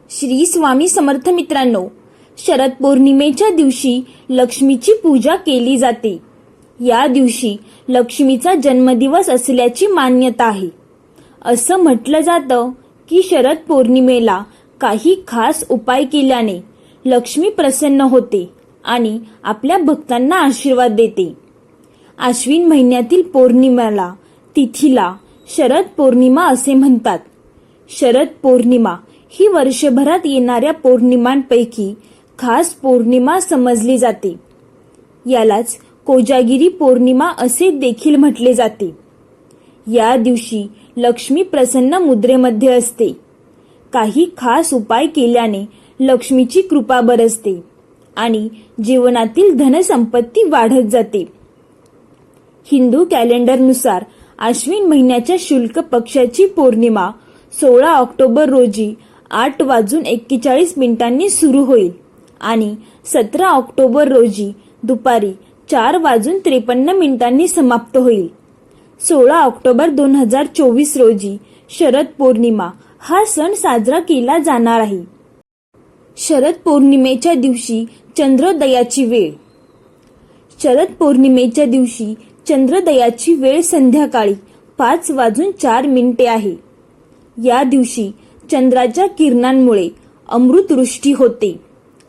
श्री स्वामी समर्थ मित्रांनो, शरद पौर्णिमेच्या दिवशी लक्ष्मीची पूजा केली जाते. या दिवशी लक्ष्मीचा जन्मदिवस असल्याची मान्यता आहे. असं म्हटलं जातं की शरद पौर्णिमेला काही खास उपाय केल्याने लक्ष्मी प्रसन्न होते आणि आपल्या भक्तांना आशीर्वाद देते. आश्विन महिन्यातील पौर्णिमेला तिथीला शरद पौर्णिमा असे म्हणतात. शरद पौर्णिमा ही वर्षभरात येणाऱ्या पौर्णिमांपैकी खास पौर्णिमा समजली जाते. यालाच कोजागिरी पौर्णिमा असे देखील म्हटले जाते. या दिवशी लक्ष्मी प्रसन्न मुद्रेमध्ये असते. काही खास उपाय केल्याने लक्ष्मीची कृपा बरसते आणि जीवनातील धनसंपत्ती वाढत जाते. हिंदू कॅलेंडरनुसार आश्विन महिन्याच्या शुक्ल पक्षाची पौर्णिमा 16 ऑक्टोबर रोजी 8:41 सुरू होईल आणि 17 ऑक्टोबर रोजी दुपारी 4:53 समाप्त होईल. 16 ऑक्टोबर 2024 रोजी शरद पौर्णिमा हा सण साजरा केला जाणार आहे. शरद पौर्णिमेच्या दिवशी चंद्रोदयाची वेळ. शरद पौर्णिमेच्या दिवशी चंद्रोदयाची वेळ संध्याकाळी 5:04 आहे. या दिवशी चंद्राच्या किरणांमुळे अमृतवृष्टी होते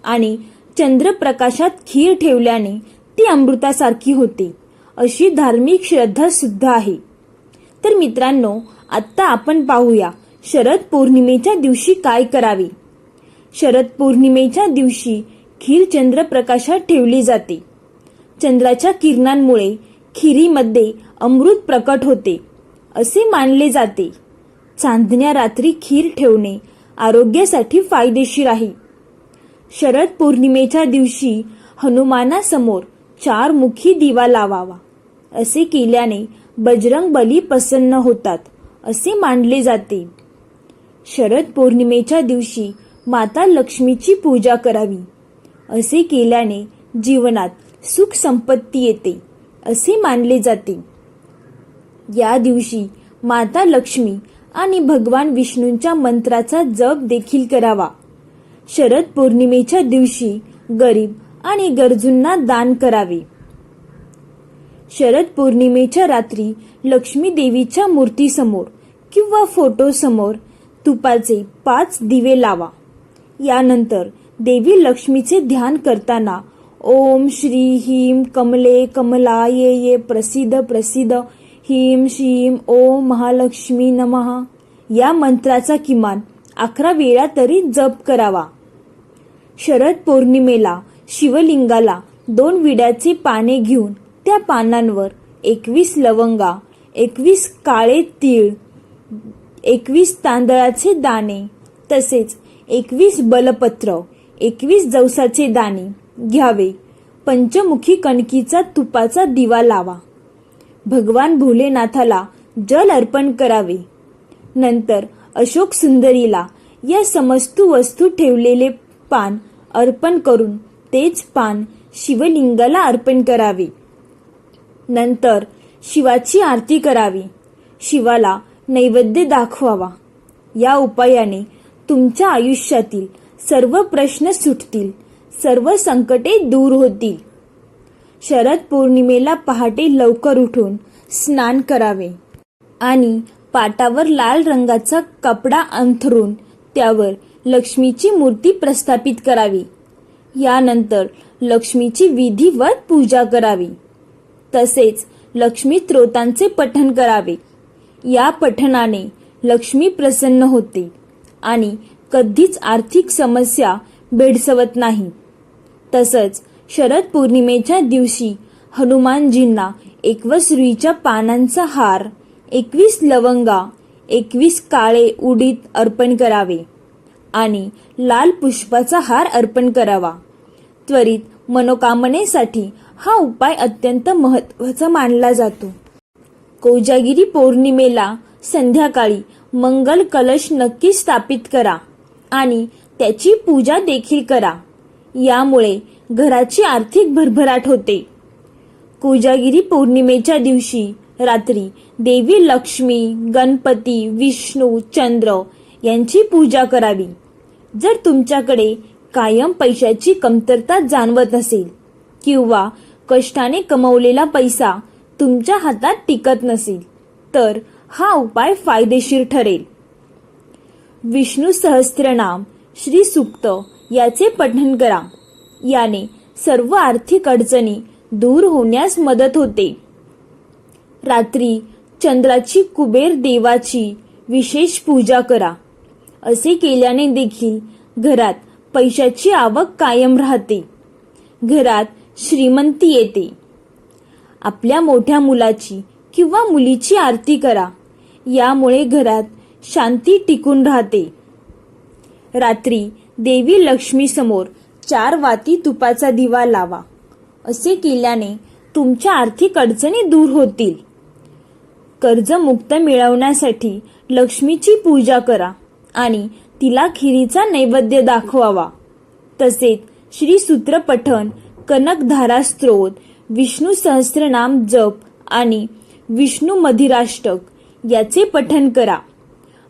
आणि चंद्रप्रकाशात खीर ठेवल्याने ती अमृतासारखी होते, अशी धार्मिक श्रद्धा सुद्धा आहे. तर मित्रांनो, आत्ता आपण पाहूया शरद पौर्णिमेच्या दिवशी काय करावे. शरद पौर्णिमेच्या दिवशी खीर चंद्रप्रकाशात ठेवली जाते. चंद्राच्या किरणांमुळे खिरीमध्ये अमृत प्रकट होते असे मानले जाते. चांदण्या रात्री खीर ठेवणे आरोग्यासाठी फायदेशीर आहे. शरद पौर्णिमेच्या दिवशी हनुमानासमोर 4 मुखी दिवा लावावा. असे केल्याने बजरंग बली प्रसन्न होतात असे मानले जाते. शरद पौर्णिमेच्या दिवशी माता लक्ष्मीची पूजा करावी. असे केल्याने जीवनात सुख संपत्ती येते असे मानले जाते. या दिवशी माता लक्ष्मी आणि भगवान विष्णूंच्या मंत्राचा जप देखील करावा. शरद पौर्णिमेच्या दिवशी गरीब आणि गरजूंना दान करावे. शरद पौर्णिमेच्या रात्री लक्ष्मी देवीच्या मूर्तीसमोर किंवा फोटोसमोर तुपाचे 5 दिवे लावा. यानंतर देवी लक्ष्मीचे ध्यान करताना ओम श्री ह्रीं कमले कमलाये प्रसिद्ध प्रसिद्ध ह्रीं श्रीं ओम महालक्ष्मी नमः या मंत्राचा किमान 11 वेळा तरी जप करावा. शरद पौर्णिमेला शिवलिंगाला 2 विड्याचे पाने घेऊन त्या पानांवर 21 लवंगा, 21 काळे तीळ, 21 तांदळाचे दाणे तसेच 21 बलपत्र, 21 जवसाचे दाणे घ्यावे. पंचमुखी कणकीचा तुपाचा दिवा लावा. भगवान भोलेनाथाला जल अर्पण करावे. नंतर अशोक सुंदरीला या समस्त वस्तू ठेवलेले पान अर्पण करून तेच पान शिवलिंगाला अर्पण करावे. नंतर शिवाची आरती करावी. शिवाला नैवेद्य दाखवावा. या उपायाने तुमच्या आयुष्यातील सर्व प्रश्न सुटतील, सर्व संकटे दूर होतील. शरद पौर्णिमेला पहाटे लवकर उठून स्नान करावे आणि पाटावर लाल रंगाचा कपडा अंथरून त्यावर लक्ष्मीची मूर्ती प्रस्थापित करावी. यानंतर लक्ष्मीची विधिवत पूजा करावी. तसेच लक्ष्मी स्तोत्रांचे पठण करावे. या पठणाने लक्ष्मी प्रसन्न होते आणि कधीच आर्थिक समस्या भेडसवत नाही. तसंच शरद पौर्णिमेच्या दिवशी हनुमानजींना 21 रुईच्या पानांचा हार, 21 लवंगा, 21 काळे उडीद अर्पण करावे आणि लाल पुष्पाचा हार अर्पण करावा. त्वरित मनोकामनेसाठी हा उपाय अत्यंत महत्त्वाचा मानला जातो. कोजागिरी पौर्णिमेला संध्याकाळी मंगल कलश नक्की स्थापित करा आणि त्याची पूजा देखील करा. यामुळे घराची आर्थिक भरभराट होते. कोजागिरी पौर्णिमेच्या दिवशी रात्री देवी लक्ष्मी, गणपती, विष्णू, चंद्र यांची पूजा करावी. जर तुमच्याकडे कायम पैशाची कमतरता जाणवत असेल किंवा कष्टाने कमवलेला पैसा तुमच्या हातात टिकत नसेल तर हा उपाय फायदेशीर ठरेल. विष्णू सहस्त्रनाम श्री सूक्त याचे पठण करा. याने सर्व आर्थिक अडचणी दूर होण्यास मदत होते. रात्री चंद्राची कुबेर देवाची विशेष पूजा करा. असे केल्याने देखील घरात पैशाची आवक कायम राहते. घरात श्रीमंती येते. आपल्या मोठ्या मुलाची किंवा मुलीची आरती करा. यामुळे घरात शांती टिकून राहते. रात्री देवी लक्ष्मी समोर 4 वाती तुपाचा दिवा लावा. असे केल्याने तुमच्या आर्थिक अडचणी दूर होतील. कर्जमुक्त मिळवण्यासाठी लक्ष्मीची पूजा करा आणि तिला खिरीचा नैवेद्य दाखवावा. तसेच श्री सूत्र पठण, कनकधारा स्तोत्र, विष्णू सहस्त्रनाम जप आणि विष्णू मधिराष्टक याचे पठण करा.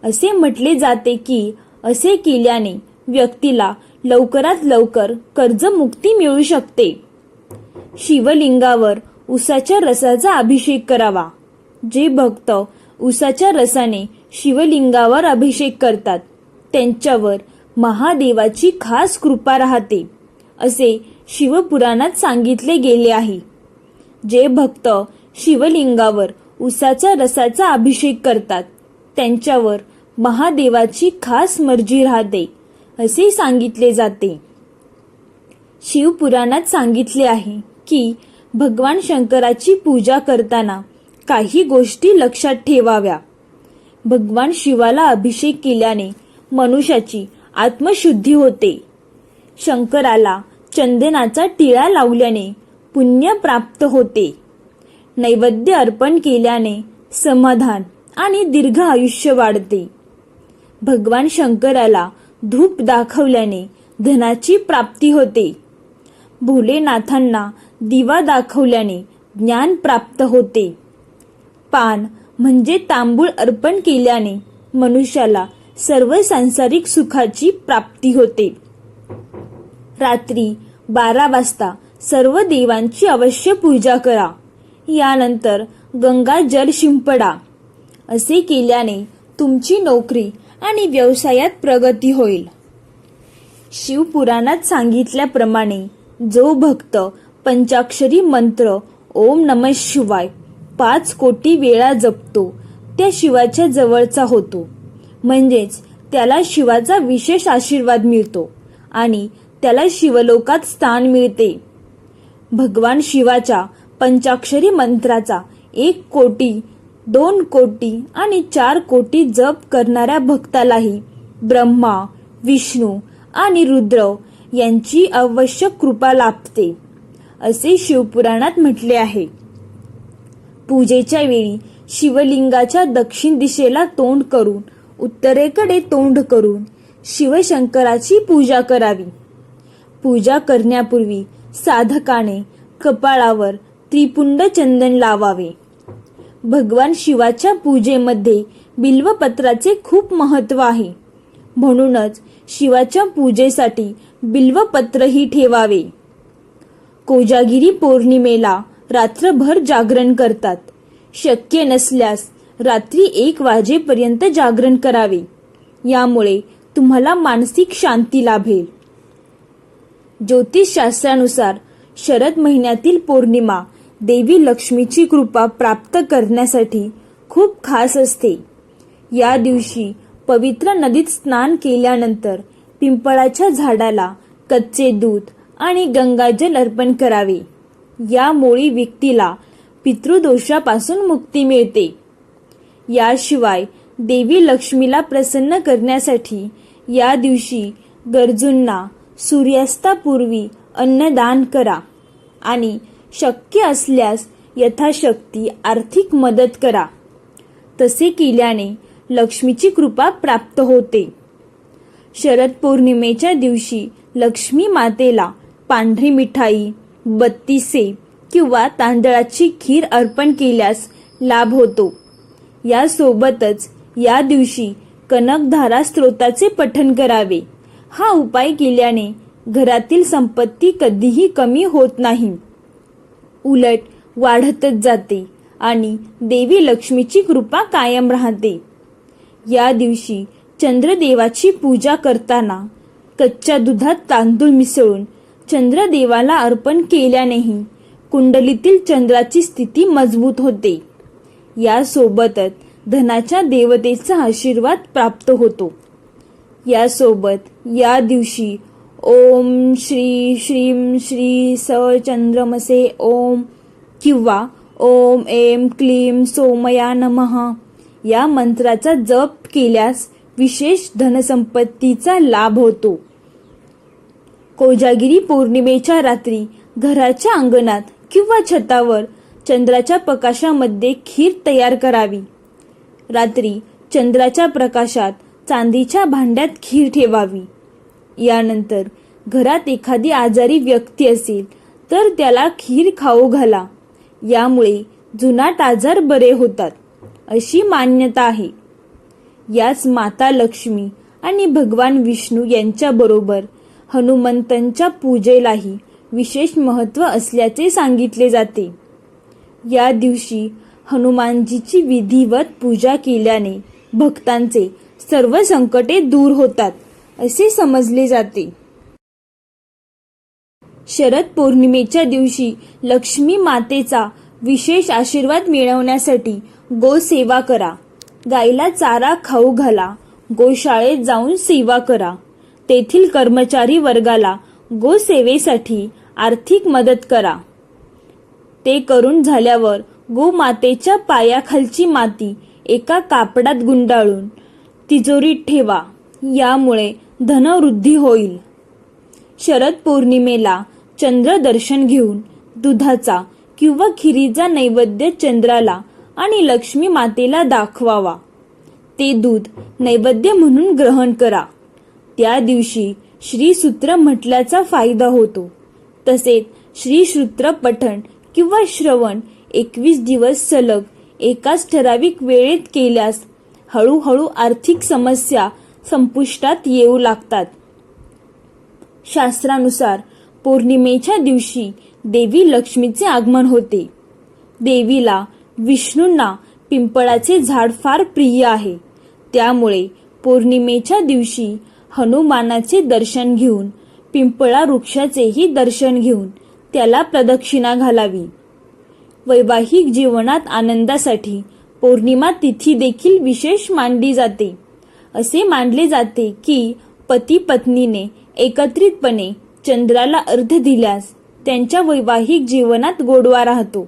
असे म्हटले जाते की असे केल्याने व्यक्तीला लवकरात लवकर कर्जमुक्ती मिळू शकते. शिवलिंगावर उसाच्या रसाचा अभिषेक करावा. जे भक्त उसाच्या रसाने शिवलिंगावर अभिषेक करतात त्यांच्यावर महादेवाची खास कृपा राहते असे शिवपुराणात सांगितले गेले आहे. जे भक्त शिवलिंगावर उसाच्या रसाचा अभिषेक करतात त्यांच्यावर महादेवाची खास मर्जी राहते असे सांगितले जाते. शिवपुराणात सांगितले आहे की भगवान शंकराची पूजा करताना काही गोष्टी लक्षात ठेवाव्या. भगवान शिवाला अभिषेक केल्याने मनुष्याची आत्मशुद्धी होते. शंकराला चंदनाचा टिळा लावल्याने पुण्य प्राप्त होते. नैवेद्य अर्पण केल्याने समाधान आणि दीर्घ आयुष्य वाढते. भगवान शंकराला धूप दाखवल्याने धनाची प्राप्ती होते. भोलेनाथांना दिवा दाखवल्याने ज्ञान प्राप्त होते. पान म्हणजे तांबूळ अर्पण केल्याने मनुष्याला सर्व सांसारिक सुखाची प्राप्ती होते. रात्री 12 वाजता सर्व देवांची अवश्य पूजा करा. यानंतर गंगा जल शिंपडा. असे केल्याने तुमची नोकरी आणि व्यवसायात प्रगती होईल. शिवपुराणात सांगितल्याप्रमाणे जो भक्त पंचाक्षरी मंत्र ओम नमः शिवाय 5 कोटी वेळा जपतो त्या शिवाच्या जवळचा होतो. म्हणजेच त्याला शिवाचा विशेष आशीर्वाद मिळतो आणि त्याला शिवलोकात स्थान मिळते. भगवान शिवाच्या पंचाक्षरी मंत्राचा 1 कोटी, 2 कोटी आणि 4 कोटी जप करणाऱ्या भक्तालाही ब्रह्मा, विष्णू आणि रुद्र यांची आवश्यक कृपा लाभते असे शिवपुराणात म्हटले आहे. पूजेच्या वेळी शिवलिंगाच्या दक्षिण दिशेला तोंड करून उत्तरेकडे तोंड करून शिवशंकराची पूजा करावी. पूजा करण्यापूर्वी साधकाने कपाळावर त्रिपुंड चंदन लावावे. भगवान शिवाच्या पूजेमध्ये बिल्वपत्राचे खूप महत्त्व आहे. म्हणूनच शिवाच्या पूजेसाठी बिल्वपत्रही ठेवावे. कोजागिरी पौर्णिमेला रात्रभर जागरण करतात. शक्य नसल्यास रात्री 1 वाजेपर्यंत जागरण करावे. यामुळे तुम्हाला मानसिक शांती लाभेल. ज्योतिषशास्त्रानुसार शरद महिन्यातील पौर्णिमा देवी लक्ष्मीची कृपा प्राप्त करण्यासाठी खूप खास असते. या दिवशी पवित्र नदीत स्नान केल्यानंतर पिंपळाच्या झाडाला कच्चे दूध आणि गंगाजल अर्पण करावे. यामुळे व्यक्तीला पितृदोषापासून मुक्ती मिळते. याशिवाय देवी लक्ष्मीला प्रसन्न करण्यासाठी या दिवशी गरजूंना सूर्यास्तापूर्वी अन्नदान करा आणि शक्य असल्यास यथाशक्ती आर्थिक मदत करा. तसे केल्याने लक्ष्मीची कृपा प्राप्त होते. शरद पौर्णिमेच्या दिवशी लक्ष्मी मातेला पांढरी मिठाई, बत्तीसे किंवा तांदळाची खीर अर्पण केल्यास लाभ होतो. यासोबतच या दिवशी कनकधारा स्तोत्राचे पठण करावे हा उपाय केल्याने घरातील संपत्ती कधीही कमी होत नाही, उलट वाढतच जाते आणि देवी लक्ष्मीची कृपा कायम राहते. या दिवशी चंद्रदेवाची पूजा करताना कच्च्या दुधात तांदूळ मिसळून चंद्रदेवाला अर्पण केल्यानेही कुंडलीतील चंद्राची स्थिती मजबूत होते. यासोबतच धनाच्या देवतेचा आशीर्वाद प्राप्त होतो. यासोबत या दिवशी ओम श्री श्रीम श्री स चंद्रमसे ओम किंवा ओम ऐं क्लीं सोमया नमः या मंत्राचा जप केल्यास विशेष धनसंपत्तीचा लाभ होतो. कोजागिरी पौर्णिमेच्या रात्री घराच्या अंगणात किंवा छतावर चंद्राच्या प्रकाशामध्ये खीर तयार करावी. रात्री चंद्राच्या प्रकाशात चांदीच्या भांड्यात खीर ठेवावी. यानंतर घरात एखादी आजारी व्यक्ती असेल तर त्याला खीर खाऊ घाला. यामुळे जुनाट आजार बरे होतात अशी मान्यता आहे. याच माता लक्ष्मी आणि भगवान विष्णू यांच्याबरोबर हनुमंतांच्या पूजेलाही विशेष महत्त्व असल्याचे सांगितले जाते. या दिवशी हनुमानजीची विधिवत पूजा केल्याने भक्तांचे सर्व संकटे दूर होतात असे समजले जाते. शरद पौर्णिमेच्या दिवशी लक्ष्मी मातेचा विशेष आशीर्वाद मिळवण्यासाठी गोसेवा करा. गाईला चारा खाऊ घाला. गोशाळेत जाऊन सेवा करा. तेथील कर्मचारी वर्गाला गोसेवेसाठी आर्थिक मदत करा. ते करून झाल्यावर गोमातेच्या पायाखालची माती एका कापडात गुंडाळून तिजोरीत ठेवा. यामुळे धनवृद्धी होईल. शरद पौर्णिमेला चंद्र दर्शन घेऊन दुधाचा किंवा खिरीचा नैवेद्य चंद्राला आणि लक्ष्मी मातेला दाखवावा. ते दूध नैवेद्य म्हणून ग्रहण करा. त्या दिवशी श्रीसूत्र म्हटल्याचा फायदा होतो. तसेच श्रीसूत्र पठण किंवा श्रवण 21 दिवस सलग एकाच ठराविक वेळेत केल्यास हळूहळू आर्थिक समस्या संपुष्टात येऊ लागतात. शास्त्रानुसार पौर्णिमेच्या दिवशी देवी लक्ष्मीचे आगमन होते. देवीला विष्णूंना पिंपळाचे झाड फार प्रिय आहे. त्यामुळे पौर्णिमेच्या दिवशी हनुमानाचे दर्शन घेऊन पिंपळा वृक्षाचेही दर्शन घेऊन त्याला प्रदक्षिणा घालावी. वैवाहिक जीवनात आनंदासाठी पौर्णिमा तिथी देखील विशेष मानली जाते. असे मानले जाते की पती पत्नीने एकत्रितपणे चंद्राला अर्घ्य दिल्यास त्यांच्या वैवाहिक जीवनात गोडवा राहतो.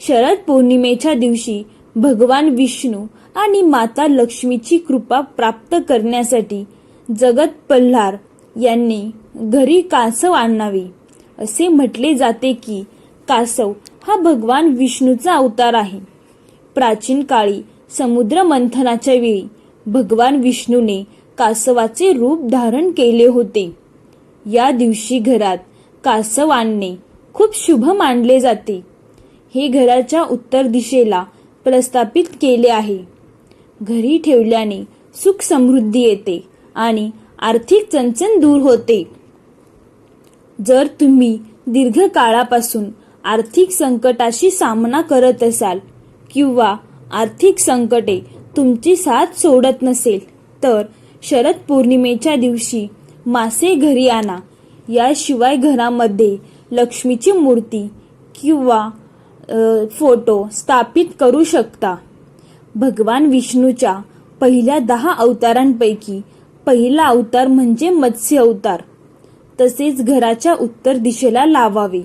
शरद पौर्णिमेच्या दिवशी भगवान विष्णू आणि माता लक्ष्मीची कृपा प्राप्त करण्यासाठी जगत प्रल्हाद यांनी घरी कासव आणावे. असे म्हटले जाते की कासव हा भगवान विष्णूचा अवतार आहे. प्राचीन काळी समुद्र मंथनाच्या वेळी भगवान विष्णूने कासवाचे रूप धारण केले होते. या दिवशी घरात कासव आणणे खूप शुभ मानले जाते. हे घराच्या उत्तर दिशेला प्रस्थापित केले आहे. घरी ठेवल्याने सुख समृद्धी येते आणि आर्थिक चणचण दूर होते. जर तुम्ही दीर्घ काळापासून आर्थिक संकटाशी सामना करत असाल किंवा आर्थिक संकटे तुमची साथ सोडत नसेल तर शरद पौर्णिमेच्या दिवशी मासे घरी आणा. याशिवाय घरामध्ये लक्ष्मीची मूर्ती किंवा फोटो स्थापित करू शकता. भगवान विष्णूच्या पहिल्या 10 अवतारांपैकी पहिला अवतार म्हणजे मत्स्य अवतार. तसेच घराच्या उत्तर दिशेला लावावे.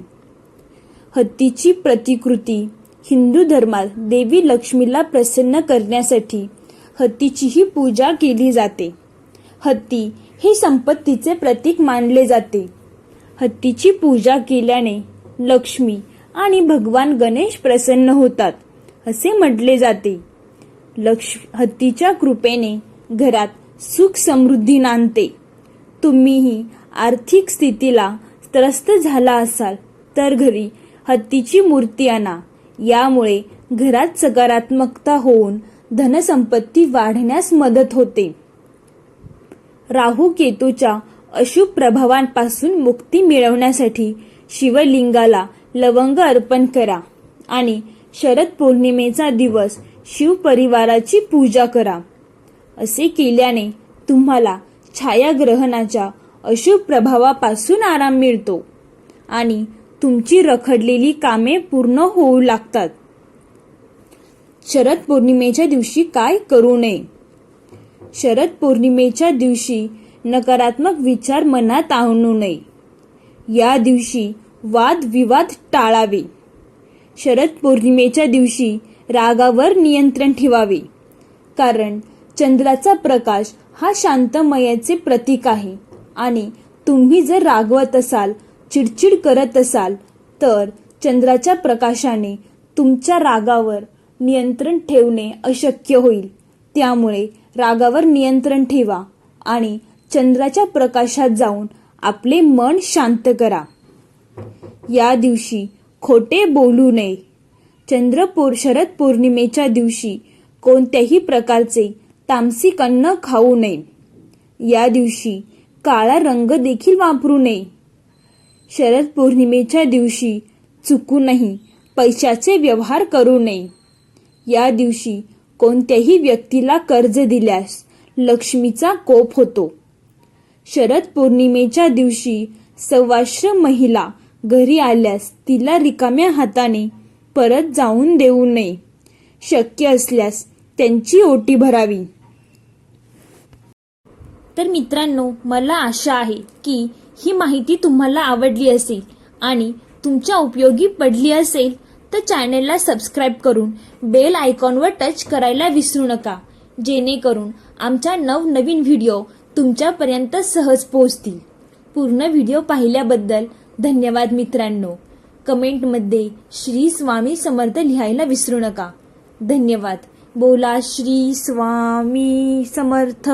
हत्तीची प्रतिकृती हिंदू धर्मात देवी लक्ष्मीला प्रसन्न करण्यासाठी हत्तीचीही पूजा केली जाते. हत्ती हे संपत्तीचे प्रतीक मानले जाते. हत्तीची पूजा केल्याने लक्ष्मी आणि भगवान गणेश प्रसन्न होतात असे म्हटले जाते. हत्तीच्या कृपेने घरात सुख समृद्धी नांदते. तुम्हीही आर्थिक स्थितीला त्रस्त झाला असाल तर घरी हत्तीची मूर्ती आणा. यामुळे घरात सकारात्मकता होऊन धनसंपत्ती वाढण्यास मदत होते. राहू केतूच्या अशुभ प्रभावांपासून मुक्ती मिळवण्यासाठी शिवलिंगाला लवंग अर्पण करा आणि शरद पौर्णिमेचा दिवस शिवपरिवाराची पूजा करा. असे केल्याने तुम्हाला छायाग्रहणाच्या अशुभ प्रभावापासून आराम मिळतो आणि तुमची रखडलेली कामे पूर्ण होऊ लागतात. शरद पौर्णिमेच्या दिवशी काय करू नये? शरद पौर्णिमेच्या दिवशी नकारात्मक विचार मनात आणू नये. या दिवशी वादविवाद टाळावे. शरद पौर्णिमेच्या दिवशी रागावर नियंत्रण ठेवावे, कारण चंद्राचा प्रकाश हा शांतमयाचे प्रतीक आहे आणि तुम्ही जर रागवत असाल, चिडचिड करत असाल तर चंद्राच्या प्रकाशाने तुमच्या रागावर नियंत्रण ठेवणे अशक्य होईल. त्यामुळे रागावर नियंत्रण ठेवा आणि चंद्राच्या प्रकाशात जाऊन आपले मन शांत करा. या दिवशी खोटे बोलू नये. शरद पौर्णिमेच्या दिवशी कोणत्याही प्रकारचे तामसिक अन्न खाऊ नये. या दिवशी काळा रंग देखील वापरू नये. शरद पौर्णिमेच्या दिवशी चुकूनही पैशाचे व्यवहार करू नये. या दिवशी कोणत्याही व्यक्तीला कर्ज दिल्यास लक्ष्मीचा कोप होतो. शरद पौर्णिमेच्या दिवशी सवाश्र महिला घरी आल्यास तिला रिकाम्या हाताने परत जाऊन देऊ नये. शक्य असल्यास त्यांची ओटी भरावी. तर मित्रांनो, मला आशा आहे की ही माहिती तुम्हाला आवडली असेल आणि तुमच्या उपयोगी पडली असेल. तर चॅनलला सबस्क्राईब करून बेल आयकॉनवर टच करायला विसरू नका, जेणेकरून आमच्या नवनवीन व्हिडिओ तुमच्यापर्यंत सहज पोहोचतील. पूर्ण व्हिडिओ पाहिल्याबद्दल धन्यवाद मित्रांनो. कमेंटमध्ये श्री स्वामी समर्थ लिहायला विसरू नका. धन्यवाद. बोला श्री स्वामी समर्थ.